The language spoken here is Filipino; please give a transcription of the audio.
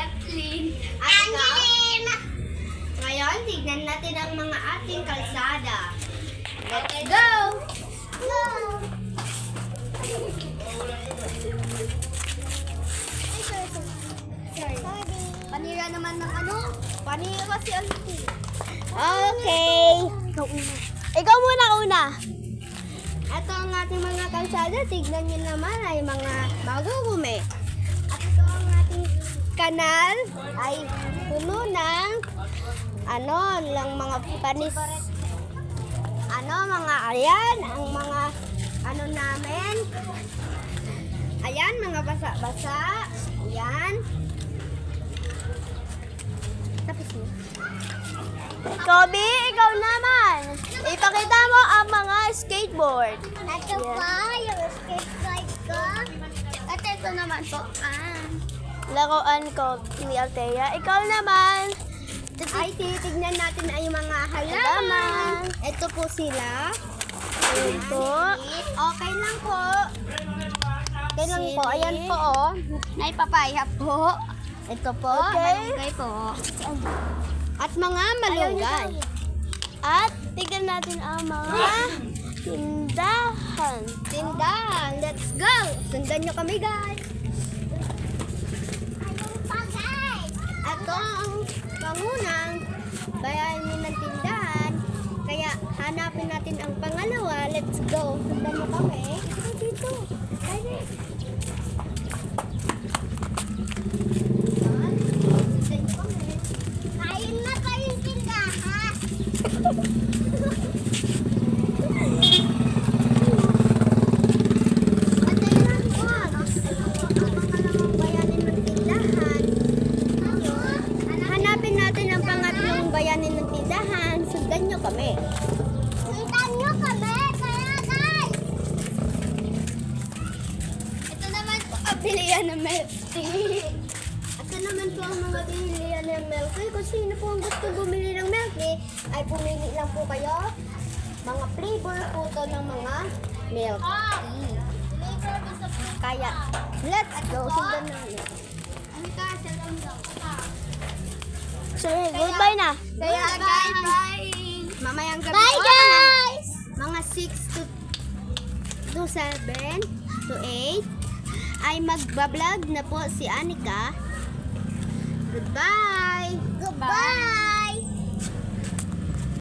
Kathleen. At ikaw? Ngayon, tignan natin ang mga ating kalsada. Let's go! Panira naman ng ano? Panira si Auntie. Okay. Ikaw muna una. Ito ang ating mga kalsada. Tignan nyo naman ay mga magugumi. At ito ang ating kanal ay puno ng lang mga panis. Mga ayan, ang mga namin. Ayan, mga basa-basa. Ayan. Tapos mo. Kobe, ikaw naman. Ipakita mo ang mga skateboard. Ito pa, yung skateboard ko. At ito naman po, Laruan ko ni Althea. Ikaw naman. ay titignan natin ay mga halaman. Ito po sila. Ayan po. Okay lang po. Okay lang po. Ayan po, oh. Naipapaya po. Ito po, Okay. malunggay po. At mga malunggay. At tignan natin ang mga tindahan. Tindahan, let's go! Sundan nyo kami, guys. Ito ang pangunang bayanin ng tindahan. Kaya hanapin natin ang pangalawa. Let's go. Sundan nyo kami. Dito. Sundan nyo kami. Kain na kayong tindahan. At ayun po, ang pangalawang bayanin ng tindahan. Hanapin natin ang pangatlong bayanin ng tindahan. Sundan nyo kami. Sundan nyo kami, kaya guys! Ito naman po ang bilihan ng milk tea. Ito naman po ang mga bilihan ng milk tea. Kung sino po ang gusto bumili ng milk tea, ay pumili lang po kayo. Mga flavor po to ng mga milk tea. Kaya, let's go. Sundan natin. Ang kasi lang daw. Sorry, goodbye na. Kaya guys, mamayang gabi Bye, po, guys! mga 6 to 7 to 8 ay magbablog na po si Anika. Goodbye! Goodbye!